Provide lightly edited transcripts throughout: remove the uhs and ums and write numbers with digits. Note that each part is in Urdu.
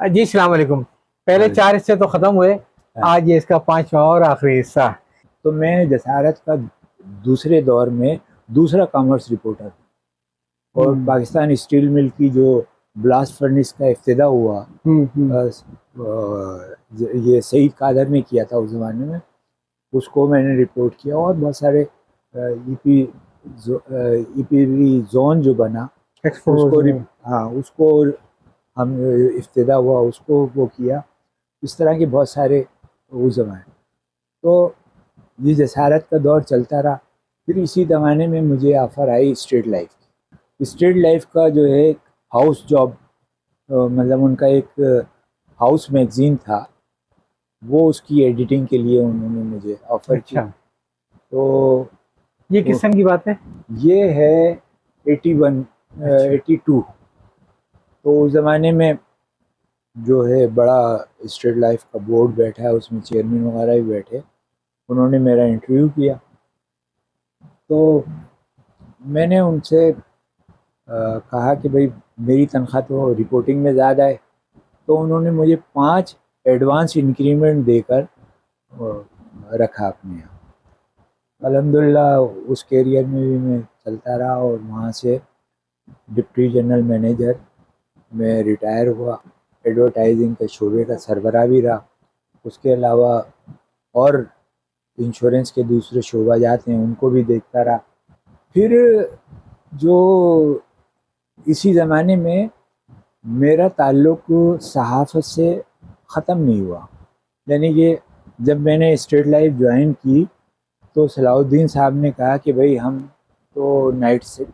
جی السلام علیکم. پہلے 4 حصے تو ختم ہوئے, آج یہ اس کا 5واں اور آخری حصہ. تو میں جسارت کا دوسرے دور میں دوسرا کامرس رپورٹر ہوں, اور پاکستان اسٹیل مل کی جو بلاسٹ فرنس کا افتتاح ہوا یہ سعید قادر نے کیا تھا اس زمانے میں, اس کو میں نے رپورٹ کیا. اور بہت سارے ای پی زون جو بنا اس کو ہم افتتاح ہوا, اس کو وہ کیا. اس طرح کے بہت سارے اس زمانے. تو یہ جسارت کا دور چلتا رہا. پھر اسی زمانے میں مجھے آفر آئی اسٹریٹ لائف کی. اسٹریٹ لائف کا جو ہے ہاؤس جاب, مطلب ان کا ایک ہاؤس میگزین تھا, وہ اس کی ایڈیٹنگ کے لیے انہوں نے مجھے آفر کیا. تو یہ کس سن کی بات ہے؟ یہ ہے 81 82. تو اس زمانے میں جو ہے بڑا اسٹریٹ لائف کا بورڈ بیٹھا ہے, اس میں چیئرمین وغیرہ بھی بیٹھے. انہوں نے میرا انٹرویو کیا. تو میں نے ان سے کہا کہ بھئی میری تنخواہ تو رپورٹنگ میں زیادہ ہے. تو انہوں نے مجھے 5 ایڈوانس انکریمنٹ دے کر رکھا اپنے یہاں. الحمدللہ اس کیریئر میں بھی میں چلتا رہا, اور وہاں سے ڈپٹی جنرل مینیجر میں ریٹائر ہوا. ایڈورٹائزنگ کے شعبے کا سربراہ بھی رہا. اس کے علاوہ اور انشورنس کے دوسرے شعبہ جات ہیں, ان کو بھی دیکھتا رہا. پھر جو اسی زمانے میں میرا تعلق صحافت سے ختم نہیں ہوا, یعنی کہ جب میں نے اسٹریٹ لائف جوائن کی تو صلاح الدین صاحب نے کہا کہ بھئی ہم تو نائٹ سے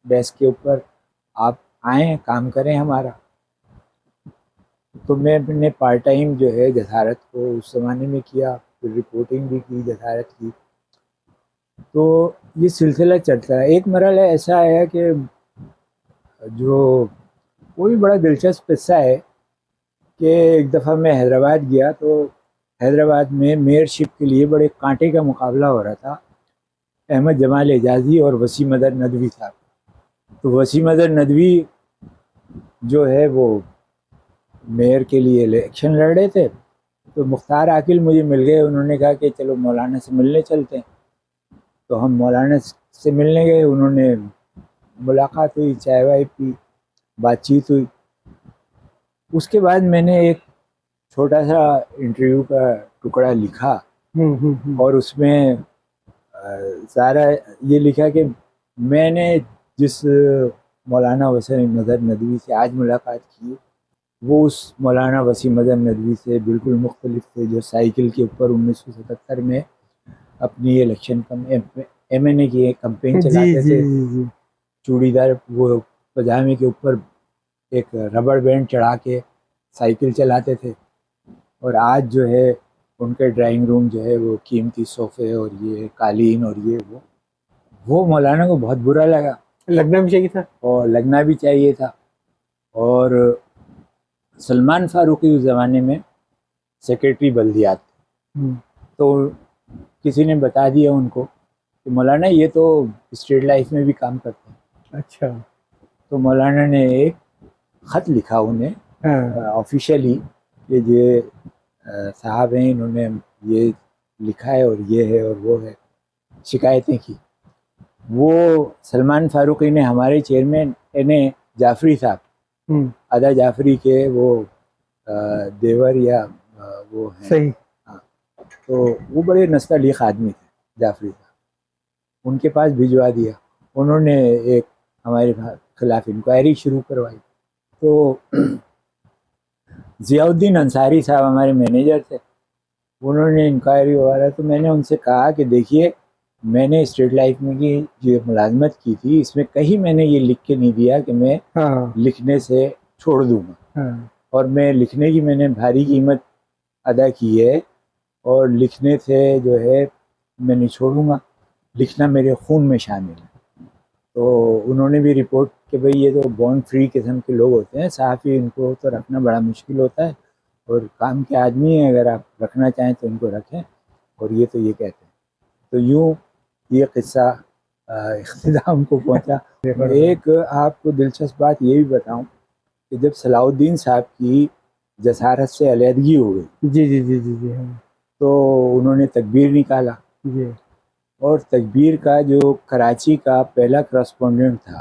ڈیسک کے اوپر آپ آئیں کام کریں ہمارا. تو میں نے پارٹ ٹائم جو ہے جسارت کو اس زمانے میں کیا, پھر رپورٹنگ بھی کی جسارت کی. تو یہ سلسلہ چلتا ہے. ایک مرحلہ ایسا آیا کہ جو وہ بھی بڑا دلچسپ قصہ ہے کہ ایک دفعہ میں حیدرآباد گیا, تو حیدرآباد میں میئر شپ کے لیے بڑے کانٹے کا مقابلہ ہو رہا تھا. احمد جمال اعجازی اور وسیم اظہر ندوی صاحب. تو وسیم اظہر ندوی جو ہے وہ میئر کے لیے الیکشن لڑ رہے تھے. تو مختار عاقل مجھے مل گئے. انہوں نے کہا کہ چلو مولانا سے ملنے چلتے ہیں. تو ہم مولانا سے ملنے گئے. انہوں نے ملاقات ہوئی, چائے وائے پی, بات چیت ہوئی. اس کے بعد میں نے ایک چھوٹا سا انٹرویو کا ٹکڑا لکھا, اور اس میں سارا یہ لکھا کہ میں نے جس مولانا وسیم اظہر ندوی سے آج ملاقات کی وہ اس مولانا وسیم اظہر ندوی سے بالکل مختلف تھے, جو سائیکل کے اوپر 1977 میں اپنی الیکشن ایم این اے کی ایک کمپین چلاتے تھے. چوڑی دار وہ پجامے کے اوپر ایک ربڑ بینڈ چڑھا کے سائیکل چلاتے تھے. اور آج جو ہے ان کے ڈرائنگ روم جو ہے وہ قیمتی صوفے اور یہ قالین اور یہ وہ مولانا کو بہت برا لگا. لگنا بھی چاہیے تھا, اور لگنا بھی چاہیے تھا. اور سلمان فاروقی اس زمانے میں سیکرٹری بلدیات. تو کسی نے بتا دیا ان کو کہ مولانا یہ تو اسٹریٹ لائف میں بھی کام کرتے ہیں. اچھا. تو مولانا نے ایک خط لکھا انہیں آفیشیلی کہ یہ صاحب ہیں, انہوں نے یہ لکھا ہے اور یہ ہے اور وہ ہے, شکایتیں کی. وہ سلمان فاروقی نے ہمارے چیئرمین جعفری صاحب, ادا جعفری کے وہ دیور یا وہ ہیں. صحیح. تو وہ بڑے نستعلیق آدمی تھے جعفری صاحب, ان کے پاس بھجوا دیا. انہوں نے ایک ہمارے خلاف انکوائری شروع کروائی. تو ضیاء الدین انصاری صاحب ہمارے مینیجر تھے, انہوں نے انکوائری وغیرہ. تو میں نے ان سے کہا کہ دیکھیے میں نے اسٹریٹ لائف میں کی جو ملازمت کی تھی اس میں کہیں میں نے یہ لکھ کے نہیں دیا کہ میں لکھنے سے چھوڑ دوں گا, اور میں لکھنے کی میں نے بھاری قیمت ادا کی ہے, اور لکھنے سے جو ہے میں نہیں چھوڑوں گا, لکھنا میرے خون میں شامل ہے. تو انہوں نے بھی رپورٹ کہ بھئی یہ تو بورن فری قسم کے لوگ ہوتے ہیں, صحافی ان کو تو رکھنا بڑا مشکل ہوتا ہے, اور کام کے آدمی ہیں, اگر آپ رکھنا چاہیں تو ان کو رکھیں. اور یہ تو یہ کہتے ہیں. تو یوں یہ قصہ اختتام کو پہنچا. ایک آپ کو دلچسپ بات یہ بھی بتاؤں کہ جب صلاح الدین صاحب کی جسارت سے علیحدگی ہو گئی جی جی جی جی جی ہاں تو انہوں نے تکبیر نکالا، جی اور تکبیر کا جو کراچی کا پہلا کرسپونڈنٹ تھا،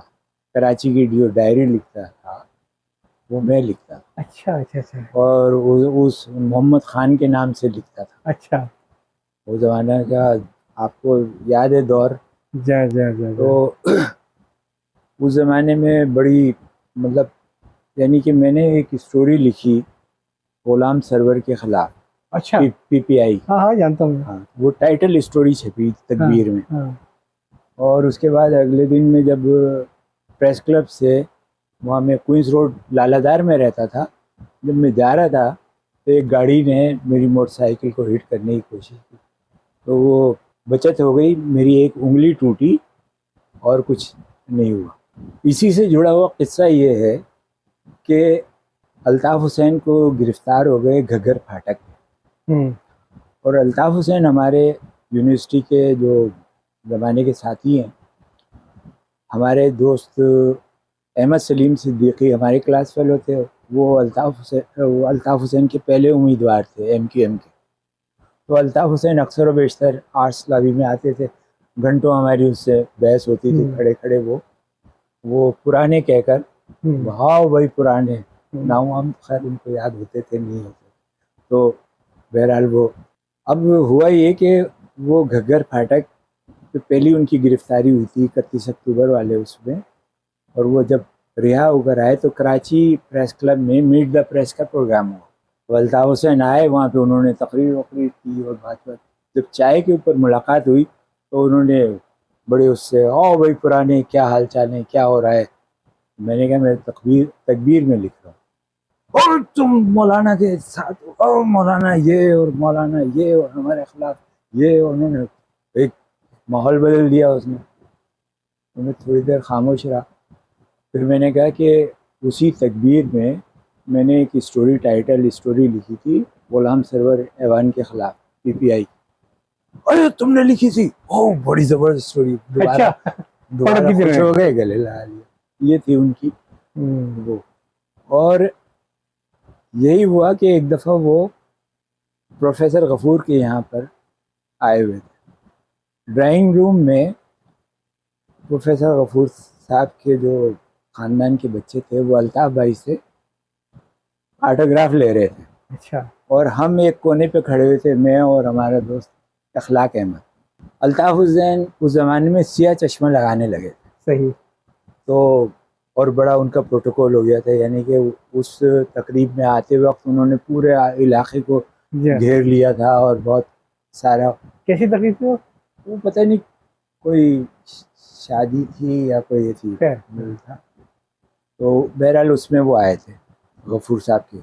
کراچی کی جو ڈائری لکھتا تھا وہ میں لکھتا تھا، اچھا اچھا اچھا اور اس محمد خان کے نام سے لکھتا تھا۔ اچھا وہ زمانہ کا آپ کو یاد ہے دور؟ جا جا جا تو جا اس زمانے میں بڑی مطلب یعنی کہ میں نے ایک اسٹوری لکھی غلام سرور کے خلاف، اچھا پی پی آئی، ہاں ہاں جانتا ہوں ہاں، وہ ٹائٹل اسٹوری چھپی ہاں تکبیر میں، ہاں اور اس کے بعد اگلے دن میں جب پریس کلب سے وہاں میں کوئنز روڈ لالہ میں رہتا تھا، جب میں جا رہا تھا تو ایک گاڑی نے میری موٹر سائیکل کو ہٹ کرنے کی کوشش کی، تو وہ بچت ہو گئی، میری ایک انگلی ٹوٹی اور کچھ نہیں ہوا۔ اسی سے جڑا ہوا قصہ یہ ہے کہ الطاف حسین کو گرفتار ہو گئے گھگر پھاٹک میں، ہوں اور الطاف حسین ہمارے یونیورسٹی کے جو زمانے کے ساتھی ہیں، ہمارے دوست احمد سلیم صدیقی ہمارے کلاس فیلو تھے، وہ الطاف حسین کے پہلے امیدوار تھے ایم کیو ایم کے۔ تو الطاف حسین اکثر و بیشتر آرٹس لابی میں آتے تھے، گھنٹوں ہماری اس سے بحث ہوتی تھی کھڑے کھڑے، وہ پرانے کہہ کر، بہاؤ بھائی پرانے ناؤ، ہم خیر ان کو یاد ہوتے تھے نہیں ہوتے، تو بہرحال وہ اب ہوا یہ کہ وہ گھگر پھاٹک پہ پہلی ان کی گرفتاری ہوئی تھی 31 اکتوبر والے اس میں، اور وہ جب رہا ہو کر آئے تو کراچی پریس کلب میں میٹ دا پریس کا پروگرام ہوا، تو الطاف حسین آئے، وہاں پہ انہوں نے تقریر کی اور بات جب چائے کے اوپر ملاقات ہوئی تو انہوں نے بڑے اس سے، او بھائی پرانے کیا حال چال ہے، کیا ہو رہا ہے؟ میں نے کہا میں تکبیر میں لکھ رہا ہوں، اور تم مولانا کے ساتھ، اور مولانا یہ اور مولانا یہ اور ہمارے خلاف یہ، انہوں نے ایک ماحول بدل دیا اس نے۔ انہیں تھوڑی دیر خاموش رہا، پھر میں نے کہا کہ اسی تکبیر میں نے ایک ٹائٹل اسٹوری لکھی تھی غلام سرور ایوان کے خلاف، پی پی آئی۔ ارے تم نے لکھی تھی؟ او بڑی زبردست اسٹوری، دوبارہ خوش ہو گئے، گلے لگا لیا۔ یہ تھی ان کی وہ، اور یہی ہوا کہ ایک دفعہ وہ پروفیسر غفور کے یہاں پر آئے ہوئے تھے، ڈرائنگ روم میں پروفیسر غفور صاحب کے جو خاندان کے بچے تھے وہ الطاف بھائی سے آٹوگراف لے رہے تھے، اچھا اور ہم ایک کونے پہ کھڑے ہوئے تھے، میں اور ہمارا دوست اخلاق احمد۔ الطاف حسین اس زمانے میں سیاہ چشمہ لگانے لگے تھے، صحیح، تو اور بڑا ان کا پروٹوکول ہو گیا تھا، یعنی کہ اس تقریب میں آتے وقت انہوں نے پورے علاقے کو گھیر لیا تھا، اور بہت سارا، کیسی تکلیف تھی وہ پتہ نہیں کوئی شادی تھی یا کوئی تھی تھا، تو بہرحال اس میں وہ آئے تھے غفور صاحب کے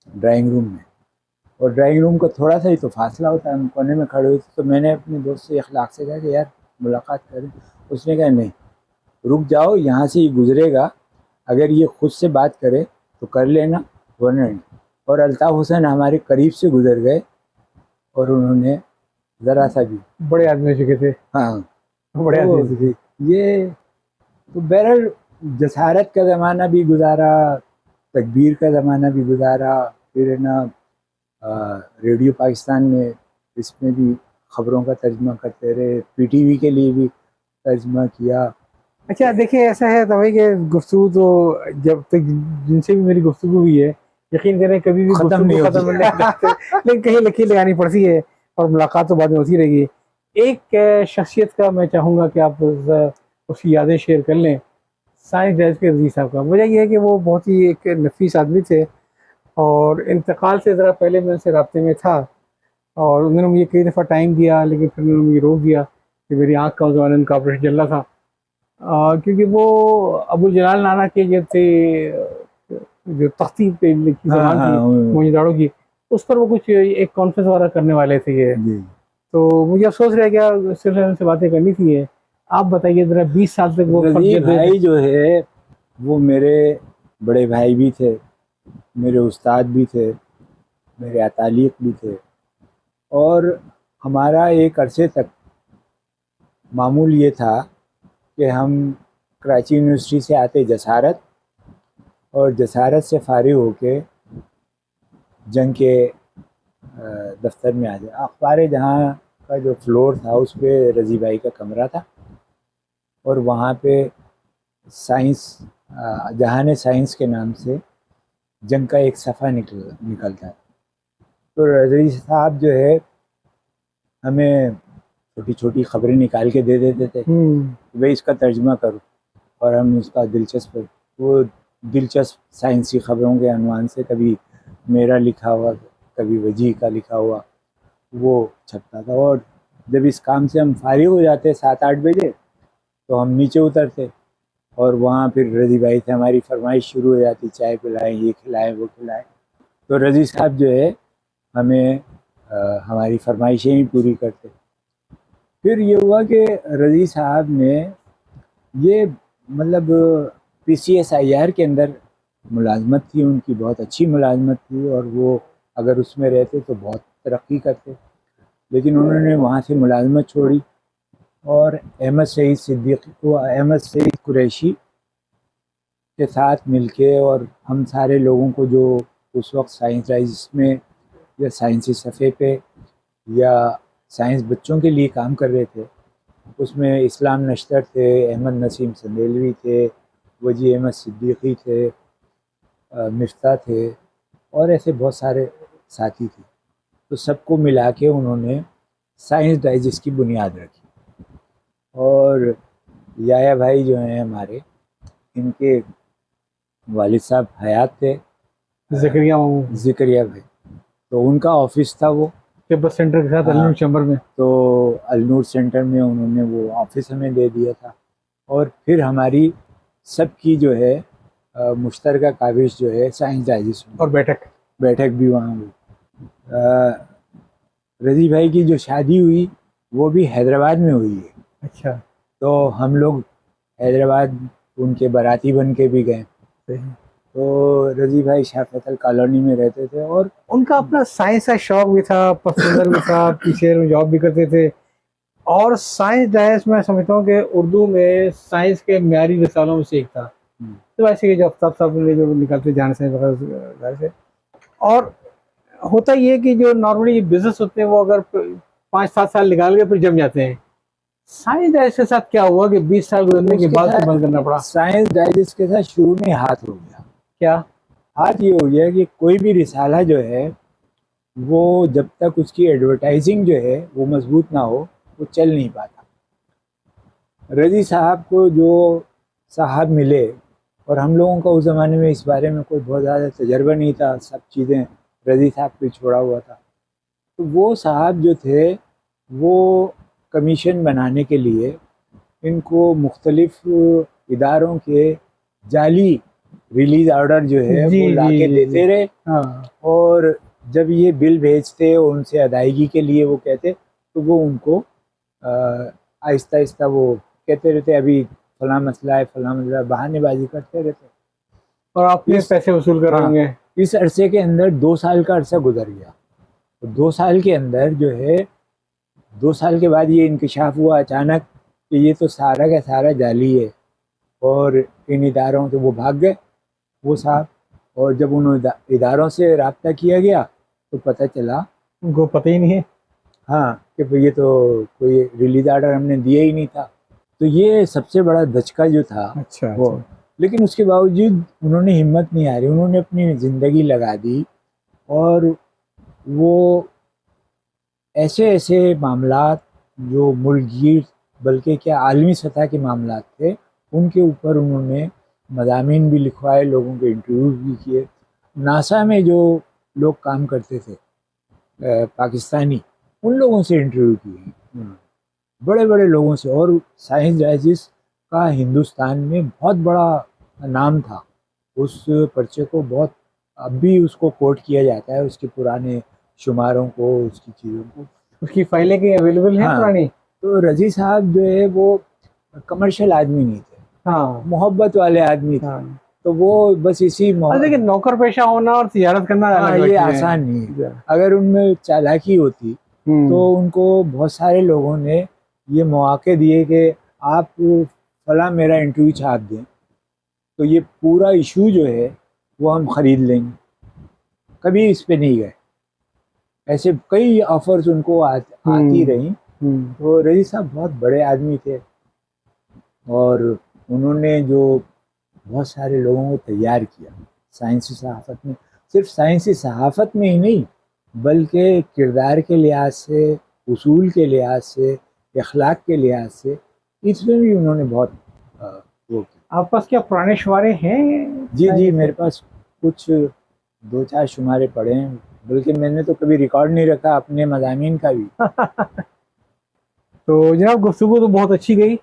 ڈرائنگ روم میں، اور ڈرائنگ روم کا تھوڑا سا ہی تو فاصلہ ہوتا ہے، ہم کونے میں کھڑے ہوئے تھے، تو میں نے اپنے دوست سے اخلاق سے کہا کہ یار ملاقات کریں، اس نے کہا نہیں رک جاؤ، یہاں سے ہی گزرے گا، اگر یہ خود سے بات کرے تو کر لینا ورنہ نہیں۔ اور الطاف حسین ہمارے قریب سے گزر گئے، اور انہوں نے ذرا سا بھی، بڑے آدمی ہو چکے تھے، ہاں بڑے آدمی ہو چکے، یہ تو بہرحال جسارت کا زمانہ بھی گزارا، تکبیر کا زمانہ بھی گزارا، پھر ہے نا ریڈیو پاکستان میں اس میں بھی خبروں کا ترجمہ کرتے رہے، پی ٹی وی کے لیے بھی ترجمہ کیا۔ اچھا دیکھیے ایسا ہے تو بھائی کہ گفتگو تو جب تک جن سے بھی میری گفتگو ہوئی ہے یقین کریں کبھی بھی ختم نہیں ختم ہوتی، لیکن کہیں لکیر لگانی پڑتی ہے، اور ملاقات تو بعد میں ہوتی رہے گی۔ ایک شخصیت کا میں چاہوں گا کہ آپ اس کی یادیں شیئر کر لیں، سائنس ڈیز کے عزیز صاحب کا۔ وجہ یہ ہے کہ وہ بہت ہی ایک نفیس آدمی تھے، اور انتقال سے ذرا پہلے میں ان سے رابطے میں تھا، اور انہوں نے مجھے کئی دفعہ ٹائم دیا، لیکن پھر انہوں نے مجھے روک دیا کہ میری آنکھ کا زمانے کا آپریشن چل رہا تھا، کیونکہ وہ ابو جلال نانا کے جو تھے، جو تختی پہ لکھی زبان تھی موہنجوداڑو کی، اس پر وہ کچھ ایک کانفرنس وغیرہ کرنے والے تھے یہ، تو مجھے افسوس رہ گیا، صرف ان سے باتیں کرنی تھی یہ۔ آپ بتائیے ذرا 20 سال تک وہ بھائی جو ہے وہ میرے بڑے بھائی بھی تھے، میرے استاد بھی تھے، میرے اتالیق بھی تھے، اور ہمارا ایک عرصے تک معمول یہ تھا کہ ہم کراچی یونیورسٹی سے آتے جسارت، اور جسارت سے فارغ ہو کے جنگ کے دفتر میں آ جائے. اخبار جہاں کا جو فلور تھا اس پہ رضی بھائی کا کمرہ تھا, اور وہاں پہ سائنس جہان سائنس کے نام سے جنگ کا ایک صفحہ نکلتا ہے. تو رضی صاحب جو ہے ہمیں چھوٹی چھوٹی خبریں نکال کے دے دیتے تھے کہ بھائی اس کا ترجمہ کرو, اور ہم اس کا وہ دلچسپ سائنسی خبروں کے عنوان سے کبھی میرا لکھا ہوا, کبھی وجیح کا لکھا ہوا وہ چھپتا تھا. اور جب اس کام سے ہم فارغ ہو جاتے 7-8 بجے تو ہم نیچے اترتے, اور وہاں پھر رضی بھائی سے ہماری فرمائش شروع ہو جاتی, چائے پلائیں, یہ کھلائیں, وہ کھلائیں. تو رضی صاحب جو ہے ہمیں ہماری فرمائشیں ہی پوری کرتے. پھر یہ ہوا کہ رضی صاحب نے یہ مطلب PCSIR کے اندر ملازمت تھی ان کی, بہت اچھی ملازمت تھی, اور وہ اگر اس میں رہتے تو بہت ترقی کرتے. لیکن انہوں نے وہاں سے ملازمت چھوڑی اور احمد سعید قریشی کے ساتھ مل کے, اور ہم سارے لوگوں کو جو اس وقت سائنس رائزس میں یا سائنسی صفحے پہ یا سائنس بچوں کے لیے کام کر رہے تھے, اس میں اسلام نشتر تھے, احمد نسیم سندیلوی تھے, وجی احمد صدیقی تھے, مفتاح تھے, اور ایسے بہت سارے ساتھی تھے. تو سب کو ملا کے انہوں نے سائنس ڈائجسٹ کی بنیاد رکھی. اور یایا بھائی جو ہیں ہمارے, ان کے والد صاحب حیات تھے, زکریا بھائی, تو ان کا آفس تھا وہ بس سینٹر کے ساتھ النور چیمبر میں. تو النور سینٹر میں انہوں نے وہ آفس ہمیں دے دیا تھا. اور پھر ہماری سب کی جو ہے مشترکہ کاوش جو ہے سائنس ڈائجسٹ میں, اور بیٹھک بھی وہاں ہوئی. رضی بھائی کی جو شادی ہوئی وہ بھی حیدرآباد میں ہوئی ہے. اچھا. تو ہم لوگ حیدرآباد ان کے باراتی بن کے بھی گئے. تو رضی بھائی شاہ فیصل کالونی میں رہتے تھے, اور ان کا اپنا سائنس کا شوق بھی تھا, پسندر بھی تھا, پیچھے میں جاب بھی کرتے تھے. اور سائنس ڈائس میں سمجھتا ہوں کہ اردو میں سائنس کے معیاری رسالوں میں سے ایک تھا. تو ایسے کہ جو آفتاب صاحب نے جو نکالتے جان سے وغیرہ سے. اور ہوتا یہ کہ جو نارملی بزنس ہوتے ہیں وہ اگر 5-7 سال نکال کے پھر جم جاتے ہیں. سائنس ڈائس کے ساتھ کیا ہوا کہ 20 سال گزرنے کے بعد سے بند کرنا پڑا؟ سائنس ڈائجسٹ کے ساتھ شروع میں ہاتھ ہو گیا. کیا ہاتھ یہ ہو گیا کہ کوئی بھی رسالہ جو ہے وہ جب تک اس کی ایڈورٹائزنگ جو ہے وہ مضبوط نہ ہو وہ چل نہیں پاتا. رضی صاحب کو جو صاحب ملے, اور ہم لوگوں کا اس زمانے میں اس بارے میں کوئی بہت زیادہ تجربہ نہیں تھا, سب چیزیں رضی صاحب پہ چھوڑا ہوا تھا. تو وہ صاحب جو تھے وہ کمیشن بنانے کے لیے ان کو مختلف اداروں کے جعلی ریلیز آرڈر جو ہے وہ لا کے دیتے رہے. اور جب یہ بل بھیجتے اور ان سے ادائیگی کے لیے وہ کہتے تو وہ ان کو آہستہ آہستہ وہ کہتے رہتے ابھی فلاں مسئلہ ہے, فلاں مسئلہ ہے, بہانے بازی کرتے رہتے. اور آپ نے پیسے وصول کر رہے ہیں. اس عرصے کے اندر 2 سال کا عرصہ گزر گیا. 2 سال کے اندر جو ہے 2 سال کے بعد یہ انکشاف ہوا اچانک کہ یہ تو سارا کا سارا جعلی ہے, اور ان اداروں سے وہ بھاگ گئے وہ صاحب. اور جب ان اداروں سے رابطہ کیا گیا تو پتہ چلا ان کو پتہ ہی نہیں ہے کہ یہ تو کوئی ریلیز آرڈر ہم نے دیا ہی نہیں تھا. تو یہ سب سے بڑا دھچکا جو تھا. وہ لیکن اس کے باوجود انہوں نے ہمت نہیں ہاری, انہوں نے اپنی زندگی لگا دی, اور وہ ایسے معاملات جو ملک گیر بلکہ کیا عالمی سطح کے معاملات تھے ان کے اوپر انہوں نے مضامین بھی لکھوائے, لوگوں کے انٹرویوز بھی کیے. ناسا میں جو لوگ کام کرتے تھے پاکستانی, ان لوگوں سے انٹرویو کیے, بڑے بڑے لوگوں سے. اور سائنس ڈائجسٹ کا ہندوستان میں بہت بڑا نام تھا. اس پرچے کو بہت اب بھی اس کو کوٹ کیا جاتا ہے, اس کے پرانے شماروں کو, اس کی چیزوں کو. اس کی فائلیں کی اویلیبل ہیں پرانی. تو رضی صاحب جو ہے وہ کمرشل آدمی نہیں تھے, محبت والے آدمی تھے. تو وہ بس اسی لیکن نوکر پیشہ ہونا اور تجارت کرنا یہ آسان نہیں ہے. اگر ان میں چالاکی ہوتی تو ان کو بہت سارے لوگوں نے یہ مواقع دیے کہ آپ فلاں میرا انٹرویو چھاپ دیں تو یہ پورا ایشو جو ہے وہ ہم خرید لیں گے. کبھی اس پہ نہیں گئے. ایسے کئی آفرز ان کو آتی رہیں. تو رضی صاحب بہت بڑے آدمی تھے اور انہوں نے جو بہت سارے لوگوں کو تیار کیا سائنسی صحافت میں. صرف سائنسی صحافت میں ہی نہیں بلکہ کردار کے لحاظ سے، اصول کے لحاظ سے، اخلاق کے لحاظ سے اس میں بھی انہوں نے بہت وہ کیا. آپ پاس کیا پرانے شمارے ہیں؟ جی میرے پاس کچھ 2-4 شمارے پڑے ہیں، بلکہ میں نے تو کبھی ریکارڈ نہیں رکھا اپنے مضامین کا بھی. تو جناب گفتگو تو بہت اچھی گئی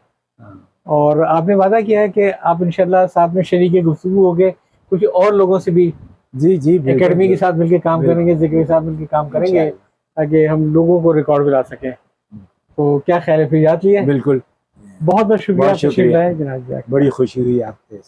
اور آپ نے وعدہ کیا ہے کہ آپ انشاءاللہ ساتھ میں شریک گفتگو ہو گے کچھ اور لوگوں سے بھی جی اکیڈمی کے ساتھ مل کے کام کریں گے، ذکر کے ساتھ مل کے کام کریں گے تاکہ ہم لوگوں کو ریکارڈ بھی لا سکیں. تو کیا خیال ہے، پھر یاد لیے؟ بالکل. بہت بہت شکریہ. بہت شکریہ. جناب. بڑی خوشی ہوئی آپ کے